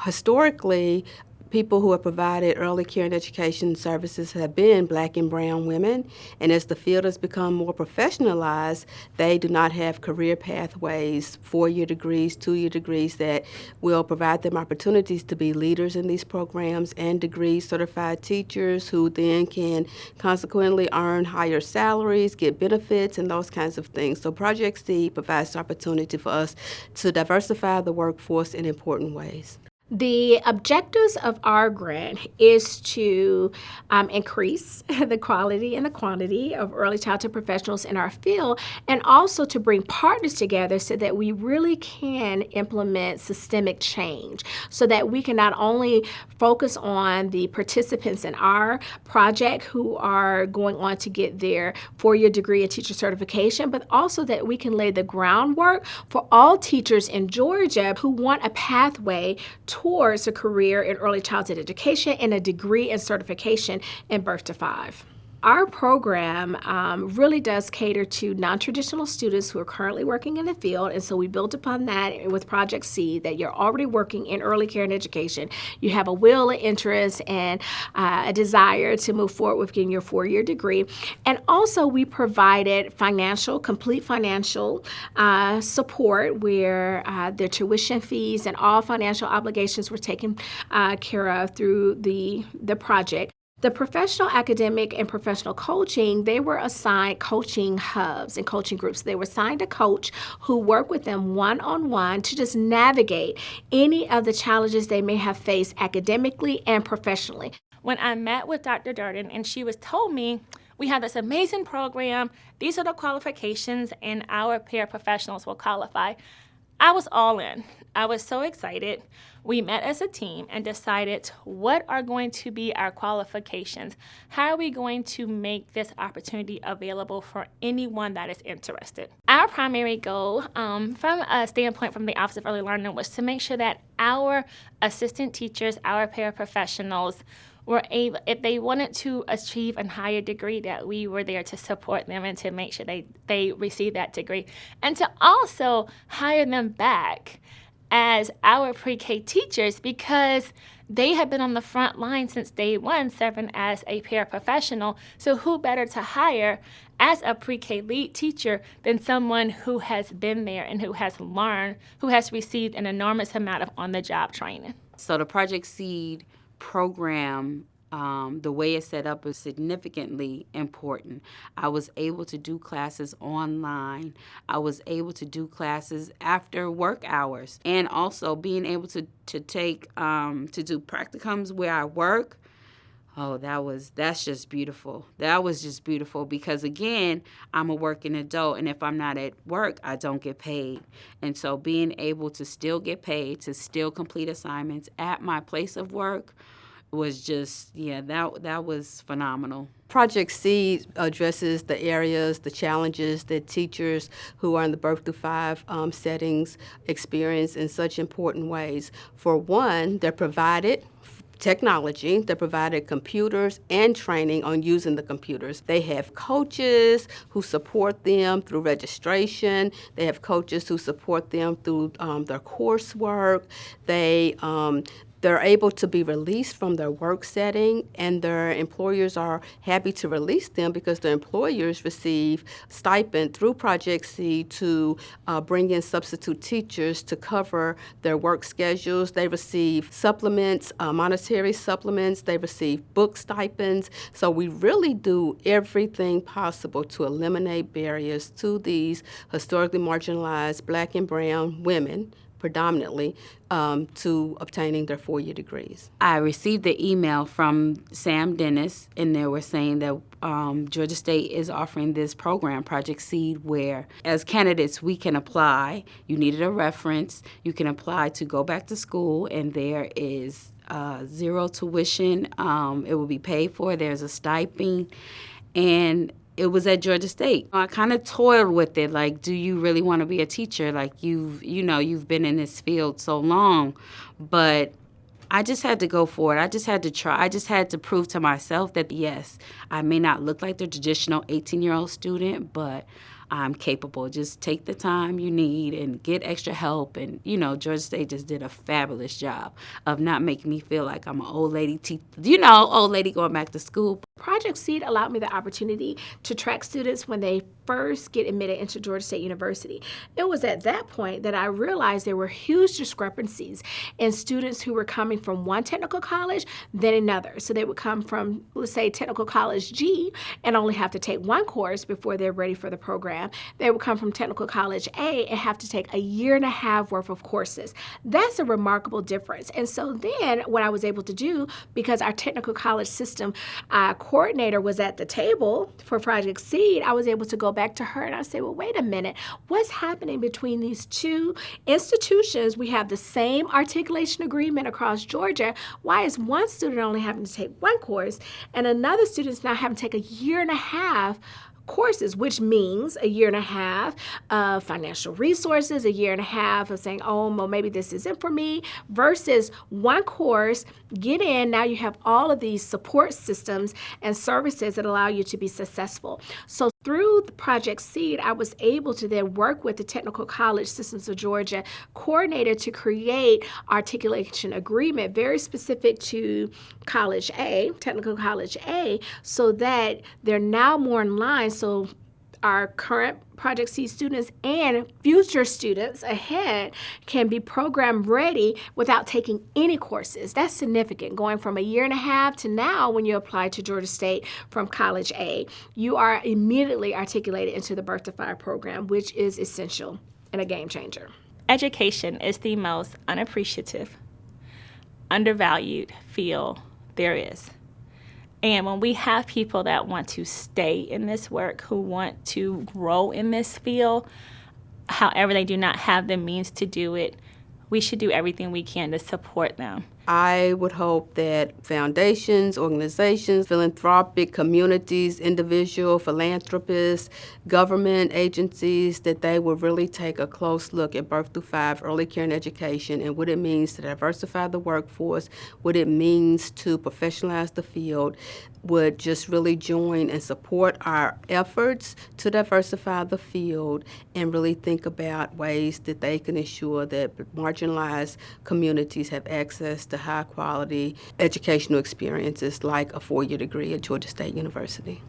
Historically, people who have provided early care and education services have been Black and brown women, and as the field has become more professionalized, they do not have career pathways, 4-year degrees, 2-year degrees that will provide them opportunities to be leaders in these programs and degree certified teachers who then can consequently earn higher salaries, get benefits, and those kinds of things. So Project C provides the opportunity for us to diversify the workforce in important ways. The objectives of our grant is to increase the quality and the quantity of early childhood professionals in our field, and also to bring partners together so that we really can implement systemic change, so that we can not only focus on the participants in our project who are going on to get their 4-year degree in teacher certification, but also that we can lay the groundwork for all teachers in Georgia who want a pathway towards a career in early childhood education and a degree and certification in birth to 5. Our program really does cater to non-traditional students who are currently working in the field, and so we built upon that with Project C, that you're already working in early care and education. You have a will, an interest, and a desire to move forward with getting your 4-year degree. And also we provided complete financial support where their tuition fees and all financial obligations were taken care of through the project. The professional academic and professional coaching, they were assigned coaching hubs and coaching groups. They were assigned a coach who worked with them one-on-one to just navigate any of the challenges they may have faced academically and professionally. When I met with Dr. Durden and she told me, we have this amazing program, these are the qualifications, and our paraprofessionals will qualify, I was all in. I was so excited. We met as a team and decided what are going to be our qualifications. How are we going to make this opportunity available for anyone that is interested? Our primary goal from a standpoint from the Office of Early Learning was to make sure that our assistant teachers, our paraprofessionals, were able, if they wanted to achieve a higher degree, that we were there to support them and to make sure they receive that degree. And to also hire them back as our pre-K teachers, because they have been on the front line since day one serving as a paraprofessional. So who better to hire as a pre-K lead teacher than someone who has been there and who has learned, who has received an enormous amount of on-the-job training. So the Project Seed program, the way it's set up is significantly important. I was able to do classes online. I was able to do classes after work hours, and also being able to take to do practicums where I work. Oh, that's just beautiful. That was just beautiful because, again, I'm a working adult, and if I'm not at work, I don't get paid. And so being able to still get paid, to still complete assignments at my place of work was just, that was phenomenal. Project C addresses the areas, the challenges that teachers who are in the birth through 5 settings experience in such important ways. For one, they're provided technology. They provided computers and training on using the computers. They have coaches who support them through registration. They have coaches who support them through their coursework. They're able to be released from their work setting, and their employers are happy to release them because their employers receive stipend through Project C to bring in substitute teachers to cover their work schedules. They receive supplements, monetary supplements. They receive book stipends. So we really do everything possible to eliminate barriers to these historically marginalized Black and brown women, predominantly, to obtaining their 4-year degrees. I received the email from Sam Dennis, and they were saying that Georgia State is offering this program, Project Seed, where as candidates we can apply. You needed a reference. You can apply to go back to school, and there is zero tuition. It will be paid for. There's a stipend, and it was at Georgia State. I kind of toiled with it, like, do you really want to be a teacher? Like, you've been in this field so long. But I just had to go for it. I just had to try. I just had to prove to myself that, yes, I may not look like the traditional 18-year-old student, but I'm capable. Just take the time you need and get extra help. And, Georgia State just did a fabulous job of not making me feel like I'm an old lady, old lady going back to school. Project Seed allowed me the opportunity to track students when they first get admitted into Georgia State University. It was at that point that I realized there were huge discrepancies in students who were coming from one technical college than another. So they would come from, let's say, Technical College G and only have to take one course before they're ready for the program. They would come from Technical College A and have to take a year and a half worth of courses. That's a remarkable difference. And so then what I was able to do, because our technical college system coordinator was at the table for Project Seed, I was able to go back to her and I said, well, wait a minute, what's happening between these two institutions? We have the same articulation agreement across Georgia. Why is one student only having to take one course and another student's now having to take a year and a half courses, which means a year and a half of financial resources, a year and a half of saying, oh, well, maybe this isn't for me, versus one course, get in, now you have all of these support systems and services that allow you to be successful. So through the Project Seed, I was able to then work with the Technical College Systems of Georgia coordinator to create articulation agreement very specific to College A, Technical College A, so that they're now more in line. So our current Project Seed students and future students ahead can be program ready without taking any courses. That's significant. Going from a year and a half to now, when you apply to Georgia State from College A, you are immediately articulated into the Birth to Fire program, which is essential and a game changer. Education is the most unappreciative, undervalued field there is. And when we have people that want to stay in this work, who want to grow in this field, however they do not have the means to do it, we should do everything we can to support them. I would hope that foundations, organizations, philanthropic communities, individual philanthropists, government agencies, that they will really take a close look at Birth Through 5 early care and education and what it means to diversify the workforce, what it means to professionalize the field, would just really join and support our efforts to diversify the field and really think about ways that they can ensure that marginalized communities have access to high-quality educational experiences like a 4-year degree at Georgia State University.